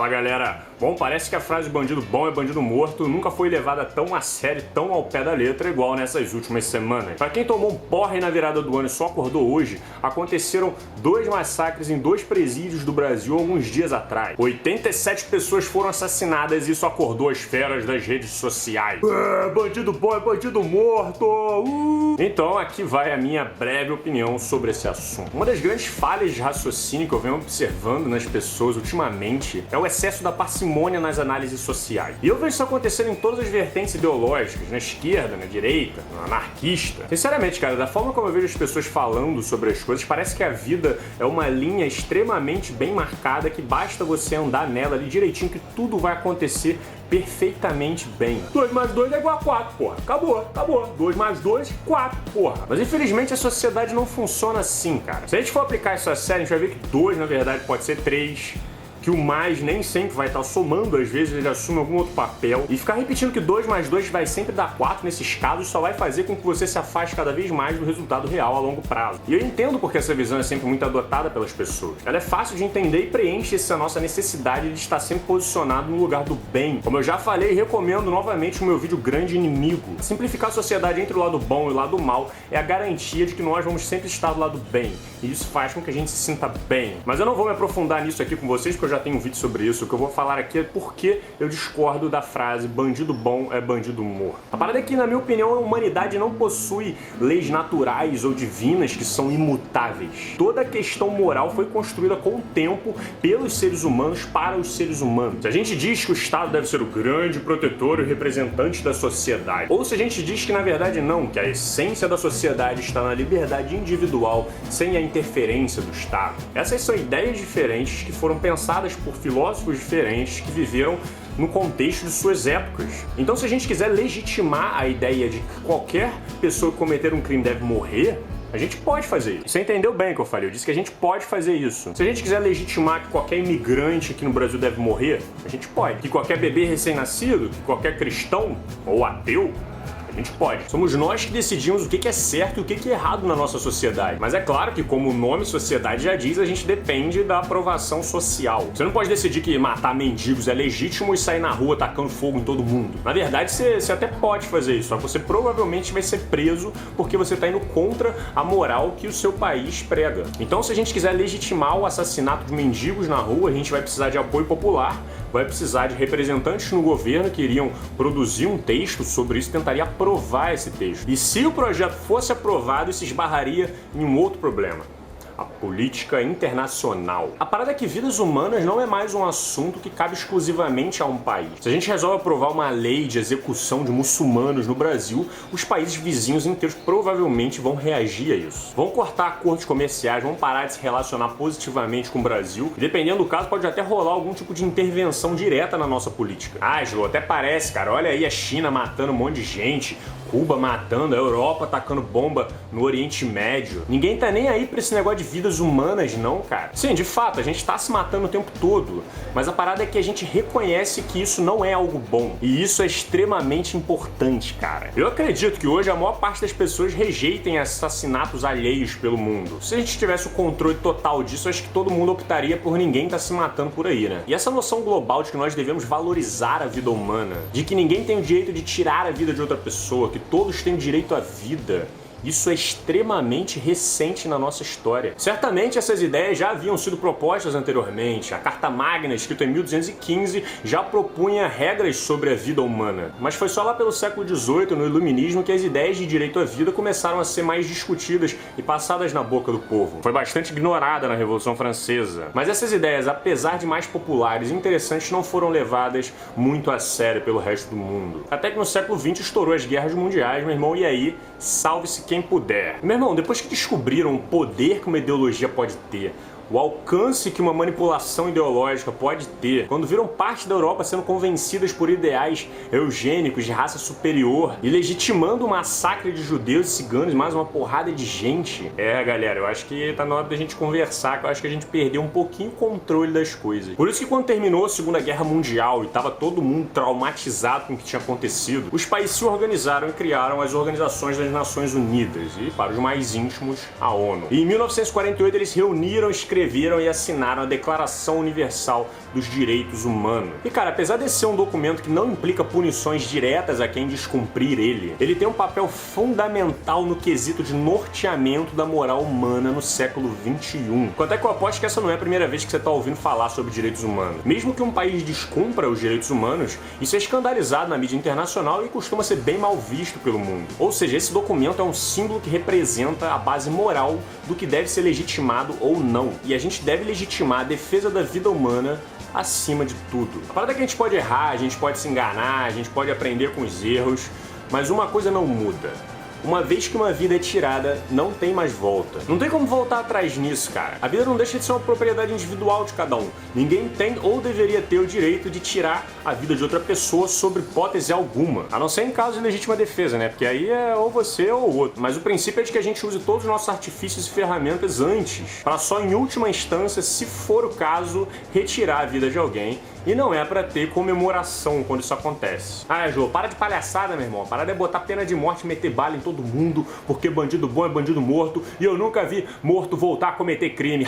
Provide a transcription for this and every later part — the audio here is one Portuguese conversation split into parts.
Fala galera, bom, parece que a frase bandido bom é bandido morto nunca foi levada tão a sério, tão ao pé da letra igual nessas últimas semanas. Pra quem tomou um porre na virada do ano e só acordou hoje, aconteceram 2 massacres em 2 presídios do Brasil alguns dias atrás. 87 pessoas foram assassinadas e isso acordou as feras das redes sociais. Bandido bom é bandido morto! Então aqui vai a minha breve opinião sobre esse assunto. Uma das grandes falhas de raciocínio que eu venho observando nas pessoas ultimamente é o excesso da parcimônia nas análises sociais. E eu vejo isso acontecendo em todas as vertentes ideológicas, na esquerda, na direita, na anarquista. Sinceramente, cara, da forma como eu vejo as pessoas falando sobre as coisas, parece que a vida é uma linha extremamente bem marcada que basta você andar nela ali direitinho que tudo vai acontecer perfeitamente bem. 2 mais 2 é igual a 4, porra. Acabou. 2 mais 2, 4, porra. Mas infelizmente a sociedade não funciona assim, cara. Se a gente for aplicar isso a sério, a gente vai ver que 2, na verdade, pode ser 3. Que o mais nem sempre vai estar somando, às vezes ele assume algum outro papel. E ficar repetindo que 2 mais 2 vai sempre dar 4 nesses casos só vai fazer com que você se afaste cada vez mais do resultado real a longo prazo. E eu entendo porque essa visão é sempre muito adotada pelas pessoas. Ela é fácil de entender e preenche essa nossa necessidade de estar sempre posicionado no lugar do bem. Como eu já falei, recomendo novamente o meu vídeo Grande Inimigo. Simplificar a sociedade entre o lado bom e o lado mal é a garantia de que nós vamos sempre estar do lado bem. E isso faz com que a gente se sinta bem. Mas eu não vou me aprofundar nisso aqui com vocês, porque eu já tenho um vídeo sobre isso. O que eu vou falar aqui é porque eu discordo da frase bandido bom é bandido morto. A parada é que, na minha opinião, a humanidade não possui leis naturais ou divinas que são imutáveis. Toda a questão moral foi construída com o tempo pelos seres humanos para os seres humanos. Se a gente diz que o Estado deve ser o grande protetor e representante da sociedade, ou se a gente diz que na verdade não, que a essência da sociedade está na liberdade individual sem a interferência do Estado. Essas são ideias diferentes que foram pensadas por filósofos diferentes que viveram no contexto de suas épocas. Então, se a gente quiser legitimar a ideia de que qualquer pessoa que cometer um crime deve morrer, a gente pode fazer isso. Você entendeu bem o que eu falei? Eu disse que a gente pode fazer isso. Se a gente quiser legitimar que qualquer imigrante aqui no Brasil deve morrer, a gente pode. Que qualquer bebê recém-nascido, que qualquer cristão ou ateu, a gente pode. Somos nós que decidimos o que é certo e o que é errado na nossa sociedade. Mas é claro que, como o nome sociedade já diz, a gente depende da aprovação social. Você não pode decidir que matar mendigos é legítimo e sair na rua tacando fogo em todo mundo. Na verdade, você até pode fazer isso, só que você provavelmente vai ser preso porque você está indo contra a moral que o seu país prega. Então, se a gente quiser legitimar o assassinato de mendigos na rua, a gente vai precisar de apoio popular, vai precisar de representantes no governo que iriam produzir um texto sobre isso e tentaria aprovar esse texto. E se o projeto fosse aprovado, isso esbarraria em um outro problema: a política internacional. A parada é que vidas humanas não é mais um assunto que cabe exclusivamente a um país. Se a gente resolve aprovar uma lei de execução de muçulmanos no Brasil, os países vizinhos inteiros provavelmente vão reagir a isso. Vão cortar acordos comerciais, vão parar de se relacionar positivamente com o Brasil, e dependendo do caso pode até rolar algum tipo de intervenção direta na nossa política. Ah, Slow, até parece, cara, olha aí a China matando um monte de gente, Cuba matando, a Europa atacando bomba no Oriente Médio. Ninguém tá nem aí pra esse negócio de vidas humanas, não, cara. Sim, de fato, a gente tá se matando o tempo todo, mas a parada é que a gente reconhece que isso não é algo bom. E isso é extremamente importante, cara. Eu acredito que hoje a maior parte das pessoas rejeitem assassinatos alheios pelo mundo. Se a gente tivesse o controle total disso, acho que todo mundo optaria por ninguém tá se matando por aí, né? E essa noção global de que nós devemos valorizar a vida humana, de que ninguém tem o direito de tirar a vida de outra pessoa, que todos têm direito à vida, isso é extremamente recente na nossa história. Certamente essas ideias já haviam sido propostas anteriormente. A Carta Magna, escrita em 1215, já propunha regras sobre a vida humana. Mas foi só lá pelo século XVIII, no Iluminismo, que as ideias de direito à vida começaram a ser mais discutidas e passadas na boca do povo. Foi bastante ignorada na Revolução Francesa. Mas essas ideias, apesar de mais populares e interessantes, não foram levadas muito a sério pelo resto do mundo. Até que no século XX estourou as guerras mundiais, meu irmão, e aí, salve-se quem puder. Meu irmão, depois que descobriram o poder que uma ideologia pode ter, o alcance que uma manipulação ideológica pode ter, quando viram parte da Europa sendo convencidas por ideais eugênicos de raça superior e legitimando o massacre de judeus e ciganos e mais uma porrada de gente. Galera, eu acho que tá na hora da gente conversar, que eu acho que a gente perdeu um pouquinho o controle das coisas. Por isso que quando terminou a Segunda Guerra Mundial e tava todo mundo traumatizado com o que tinha acontecido, os países se organizaram e criaram as Organizações das Nações Unidas e, para os mais íntimos, a ONU. E em 1948 eles reuniram, escreveram escreveram e assinaram a Declaração Universal dos Direitos Humanos. E cara, apesar de ser um documento que não implica punições diretas a quem descumprir ele tem um papel fundamental no quesito de norteamento da moral humana no século XXI. Quanto é que eu aposto que essa não é a primeira vez que você está ouvindo falar sobre direitos humanos. Mesmo que um país descumpra os direitos humanos, isso é escandalizado na mídia internacional e costuma ser bem mal visto pelo mundo. Ou seja, esse documento é um símbolo que representa a base moral do que deve ser legitimado ou não. E a gente deve legitimar a defesa da vida humana acima de tudo. A parada é que a gente pode errar, a gente pode se enganar, a gente pode aprender com os erros, mas uma coisa não muda. Uma vez que uma vida é tirada, não tem mais volta. Não tem como voltar atrás nisso, cara. A vida não deixa de ser uma propriedade individual de cada um. Ninguém tem ou deveria ter o direito de tirar a vida de outra pessoa sob hipótese alguma. A não ser em caso de legítima defesa, né? Porque aí é ou você ou o outro. Mas o princípio é de que a gente use todos os nossos artifícios e ferramentas antes, para só em última instância, se for o caso, retirar a vida de alguém. E não é pra ter comemoração quando isso acontece. Ah, Jô, para de palhaçada, meu irmão. Para de botar pena de morte e meter bala em todo mundo, porque bandido bom é bandido morto, e eu nunca vi morto voltar a cometer crime.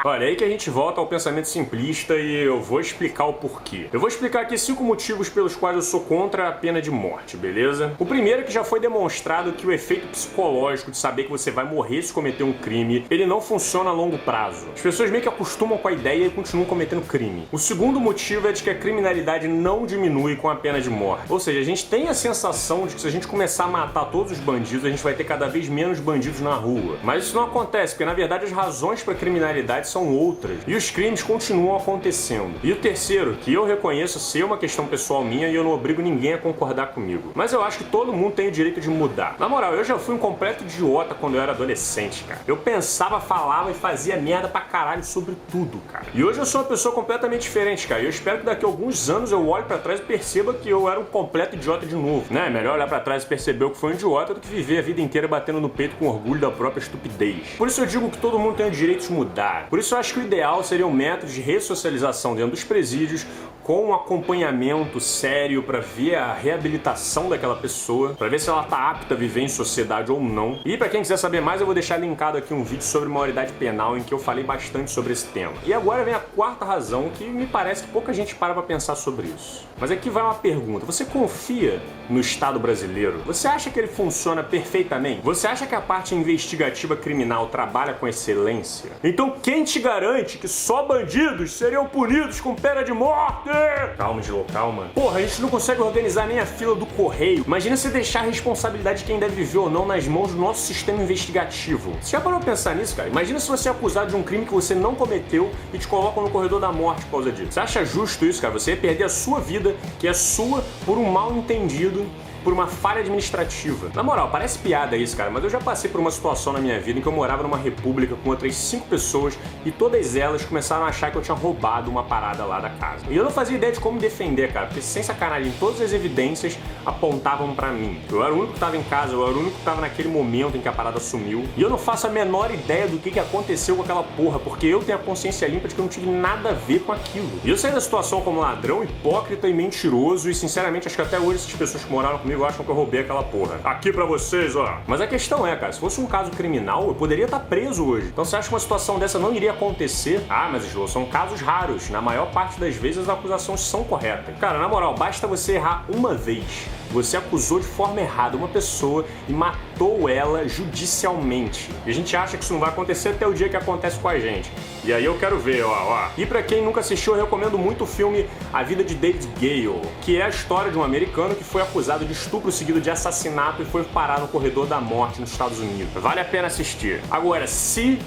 Olha, aí que a gente volta ao pensamento simplista e eu vou explicar o porquê. Eu vou explicar aqui 5 motivos pelos quais eu sou contra a pena de morte, beleza? O primeiro é que já foi demonstrado que o efeito psicológico de saber que você vai morrer se cometer um crime, ele não funciona a longo prazo. As pessoas meio que acostumam com a ideia e continuam cometendo crime. O segundo motivo é de que a criminalidade não diminui com a pena de morte. Ou seja, a gente tem a sensação de que se a gente começar a matar todos os bandidos, a gente vai ter cada vez menos bandidos na rua. Mas isso não acontece, porque na verdade as razões para a criminalidade são outras. E os crimes continuam acontecendo. E o terceiro, que eu reconheço ser uma questão pessoal minha e eu não obrigo ninguém a concordar comigo. Mas eu acho que todo mundo tem o direito de mudar. Na moral, eu já fui um completo idiota quando eu era adolescente, cara. Eu pensava, falava e fazia merda pra caralho sobre tudo, cara. E hoje eu sou uma pessoa completamente diferente, cara. E eu espero que daqui a alguns anos eu olhe pra trás e perceba que eu era um completo idiota de novo, né? Melhor olhar pra trás e perceber que foi um idiota do que viver a vida inteira batendo no peito com orgulho da própria estupidez. Por isso eu digo que todo mundo tem o direito de mudar. Por isso eu acho que o ideal seria um método de ressocialização dentro dos presídios, com um acompanhamento sério para ver a reabilitação daquela pessoa, para ver se ela tá apta a viver em sociedade ou não. E para quem quiser saber mais, eu vou deixar linkado aqui um vídeo sobre maioridade penal em que eu falei bastante sobre esse tema. E agora vem a quarta razão que me parece que pouca gente para pensar sobre isso. Mas aqui vai uma pergunta: você confia no Estado brasileiro? Você acha que ele funciona perfeitamente? Você acha que a parte investigativa criminal trabalha com excelência? Então quem te garante que só bandidos seriam punidos com pena de morte? Calma, Gil, calma. Porra, a gente não consegue organizar nem a fila do correio. Imagina se deixar a responsabilidade de quem deve viver ou não nas mãos do nosso sistema investigativo. Você já parou pra pensar nisso, cara? Imagina se você é acusado de um crime que você não cometeu e te colocam no corredor da morte por causa disso. Você acha justo isso, cara? Você ia perder a sua vida, que é sua, por um mal entendido, por uma falha administrativa. Na moral, parece piada isso, cara, mas eu já passei por uma situação na minha vida em que eu morava numa república com outras 5 pessoas e todas elas começaram a achar que eu tinha roubado uma parada lá da casa. E eu não fazia ideia de como me defender, cara, porque sem sacanagem, todas as evidências apontavam pra mim. Eu era o único que tava em casa, eu era o único que tava naquele momento em que a parada sumiu. E eu não faço a menor ideia do que aconteceu com aquela porra, porque eu tenho a consciência limpa de que eu não tive nada a ver com aquilo. E eu saí da situação como ladrão, hipócrita e mentiroso e sinceramente acho que até hoje essas pessoas que moraram comigo acham que eu roubei aquela porra. Aqui pra vocês, ó. Mas a questão é, cara, se fosse um caso criminal, eu poderia estar preso hoje. Então você acha que uma situação dessa não iria acontecer? Ah, mas João, são casos raros. Na maior parte das vezes as acusações são corretas. Cara, na moral, basta você errar uma vez. Você acusou de forma errada uma pessoa e matou ela judicialmente. E a gente acha que isso não vai acontecer até o dia que acontece com a gente. E aí eu quero ver, ó. E pra quem nunca assistiu, eu recomendo muito o filme A Vida de David Gale, que é a história de um americano que foi acusado de estupro seguido de assassinato e foi parar no corredor da morte nos Estados Unidos. Vale a pena assistir. Agora, se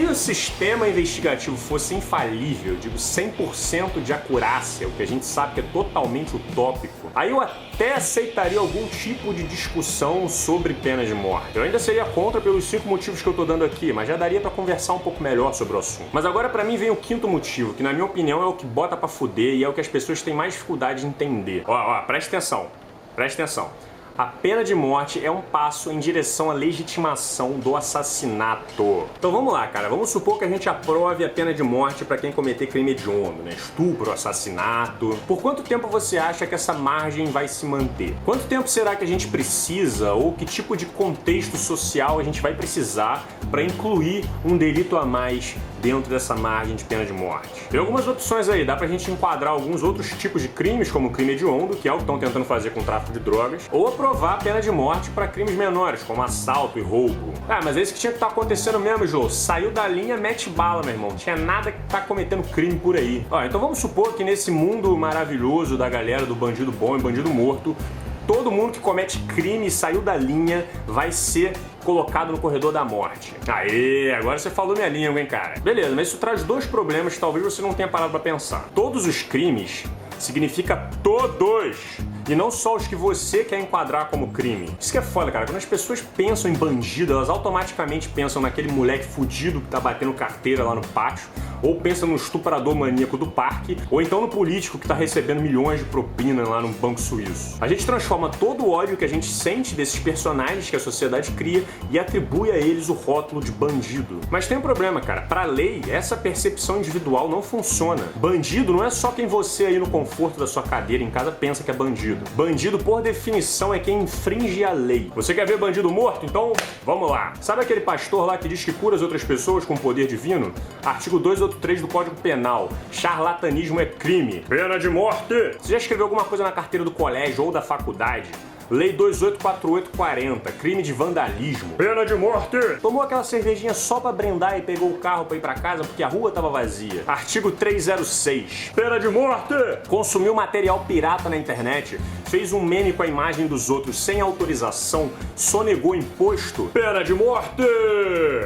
o sistema investigativo fosse infalível, digo 100% de acurácia, o que a gente sabe que é totalmente utópico, aí eu até aceitaria algum tipo de discussão sobre pena de morte. Eu ainda seria contra pelos 5 motivos que eu tô dando aqui, mas já daria pra conversar um pouco melhor sobre o assunto. Mas agora pra mim vem o 5º motivo, que na minha opinião é o que bota pra fuder e é o que as pessoas têm mais dificuldade de entender. Ó, presta atenção. Presta atenção. A pena de morte é um passo em direção à legitimação do assassinato. Então vamos lá, cara. Vamos supor que a gente aprove a pena de morte para quem cometer crime hediondo, né? Estupro, assassinato. Por quanto tempo você acha que essa margem vai se manter? Quanto tempo será que a gente precisa ou que tipo de contexto social a gente vai precisar para incluir um delito a mais dentro dessa margem de pena de morte? Tem algumas opções aí, dá pra gente enquadrar alguns outros tipos de crimes, como o crime hediondo, que é o que estão tentando fazer com o tráfico de drogas, ou aprovar a pena de morte para crimes menores, como assalto e roubo. Ah, mas é isso que tinha que estar acontecendo mesmo, Jô. Saiu da linha, mete bala, meu irmão. Tinha nada que tá cometendo crime por aí. Ó, então vamos supor que nesse mundo maravilhoso da galera do bandido bom e bandido morto, todo mundo que comete crime e saiu da linha vai ser colocado no corredor da morte. Aê, agora você falou minha língua, hein, cara? Beleza, mas isso traz dois problemas que talvez você não tenha parado pra pensar. Todos os crimes significa todos, e não só os que você quer enquadrar como crime. Isso que é foda, cara. Quando as pessoas pensam em bandido, elas automaticamente pensam naquele moleque fudido que tá batendo carteira lá no pátio, ou pensam no estuprador maníaco do parque, ou então no político que tá recebendo milhões de propina lá no banco suíço. A gente transforma todo o ódio que a gente sente desses personagens que a sociedade cria e atribui a eles o rótulo de bandido. Mas tem um problema, cara. Pra lei, essa percepção individual não funciona. Bandido não é só quem você aí no conforto da sua cadeira em casa pensa que é bandido. Bandido, por definição, é quem infringe a lei. Você quer ver bandido morto? Então, vamos lá. Sabe aquele pastor lá que diz que cura as outras pessoas com poder divino? Artigo 283 do Código Penal. Charlatanismo é crime. Pena de morte! Você já escreveu alguma coisa na carteira do colégio ou da faculdade? Lei 284840, crime de vandalismo. Pena de morte! Tomou aquela cervejinha só pra brindar e pegou o carro pra ir pra casa porque a rua tava vazia. Artigo 306. Pena de morte! Consumiu material pirata na internet, fez um meme com a imagem dos outros sem autorização, sonegou imposto. Pena de morte!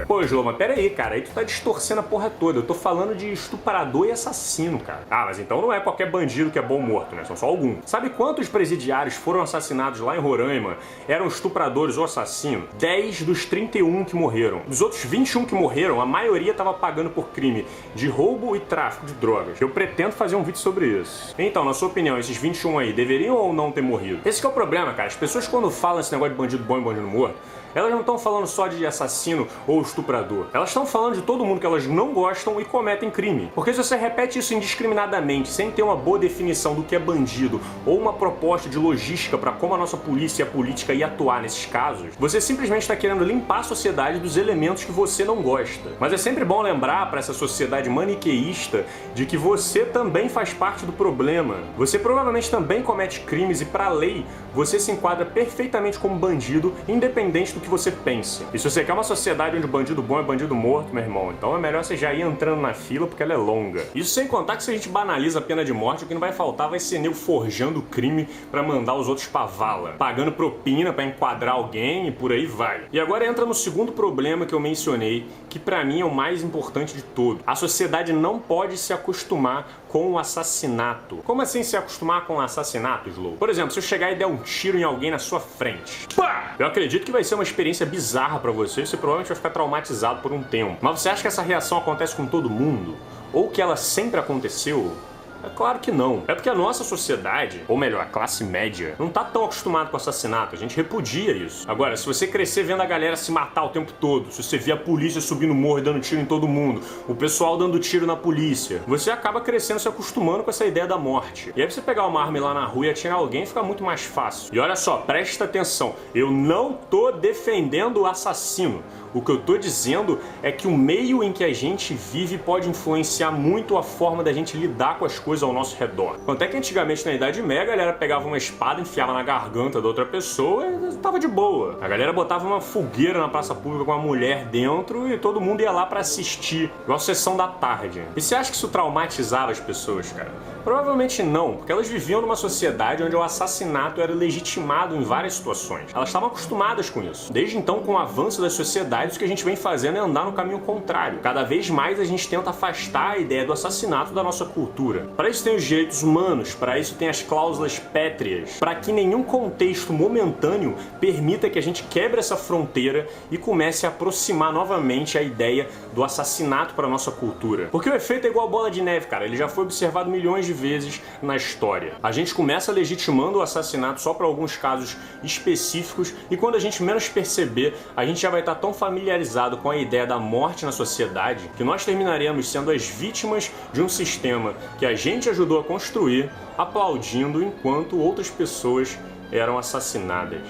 Pô, Jô, mas pera aí, cara, aí tu tá distorcendo a porra toda. Eu tô falando de estuprador e assassino, cara. Ah, mas então não é qualquer bandido que é bom morto, né? São só alguns. Sabe quantos presidiários foram assassinados lá em Roraima eram estupradores ou assassinos? 10 dos 31 que morreram. Dos outros 21 que morreram, a maioria estava pagando por crime de roubo e tráfico de drogas. Eu pretendo fazer um vídeo sobre isso. Então, na sua opinião, esses 21 aí deveriam ou não ter morrido? Esse que é o problema, cara. As pessoas quando falam esse negócio de bandido bom e bandido morto, elas não estão falando só de assassino ou estuprador. Elas estão falando de todo mundo que elas não gostam e cometem crime. Porque se você repete isso indiscriminadamente, sem ter uma boa definição do que é bandido ou uma proposta de logística para como a nossa polícia e a política ia atuar nesses casos, você simplesmente está querendo limpar a sociedade dos elementos que você não gosta. Mas é sempre bom lembrar para essa sociedade maniqueísta de que você também faz parte do problema. Você provavelmente também comete crimes e, para a lei, você se enquadra perfeitamente como bandido, independente do que você pense. E se você quer uma sociedade onde o bandido bom é bandido morto, meu irmão, então é melhor você já ir entrando na fila porque ela é longa. Isso sem contar que se a gente banaliza a pena de morte, o que não vai faltar vai ser nego forjando o crime pra mandar os outros pra vala, pagando propina pra enquadrar alguém e por aí vai. E agora entra no segundo problema que eu mencionei, que pra mim é o mais importante de todo. A sociedade não pode se acostumar com o assassinato. Como assim se acostumar com o assassinato, Slow? Por exemplo, se eu chegar e der um tiro em alguém na sua frente, pá! Eu acredito que vai ser uma experiência bizarra pra você, você provavelmente vai ficar traumatizado por um tempo. Mas você acha que essa reação acontece com todo mundo? Ou que ela sempre aconteceu? É claro que não. É porque a nossa sociedade, ou melhor, a classe média, não tá tão acostumada com assassinato. A gente repudia isso. Agora, se você crescer vendo a galera se matar o tempo todo, se você vê a polícia subir no morro e dando tiro em todo mundo, o pessoal dando tiro na polícia, você acaba crescendo se acostumando com essa ideia da morte. E aí você pegar uma arma lá na rua e atirar alguém fica muito mais fácil. E olha só, presta atenção. Eu não tô defendendo o assassino. O que eu tô dizendo é que o meio em que a gente vive pode influenciar muito a forma da gente lidar com as coisas ao nosso redor. Até que antigamente na Idade Média a galera pegava uma espada, enfiava na garganta da outra pessoa e tava de boa. A galera botava uma fogueira na praça pública com uma mulher dentro e todo mundo ia lá pra assistir, igual a sessão da tarde. E você acha que isso traumatizava as pessoas, cara? Provavelmente não, porque elas viviam numa sociedade onde o assassinato era legitimado em várias situações. Elas estavam acostumadas com isso. Desde então, com o avanço das sociedades, o que a gente vem fazendo é andar no caminho contrário. Cada vez mais a gente tenta afastar a ideia do assassinato da nossa cultura. Para isso tem os direitos humanos, para isso tem as cláusulas pétreas, para que nenhum contexto momentâneo permita que a gente quebre essa fronteira e comece a aproximar novamente a ideia do assassinato para nossa cultura. Porque o efeito é igual bola de neve, cara. Ele já foi observado milhões de vezes na história. A gente começa legitimando o assassinato só para alguns casos específicos e quando a gente menos perceber, a gente já vai estar tão familiarizado com a ideia da morte na sociedade que nós terminaremos sendo as vítimas de um sistema que a gente ajudou a construir, aplaudindo enquanto outras pessoas eram assassinadas.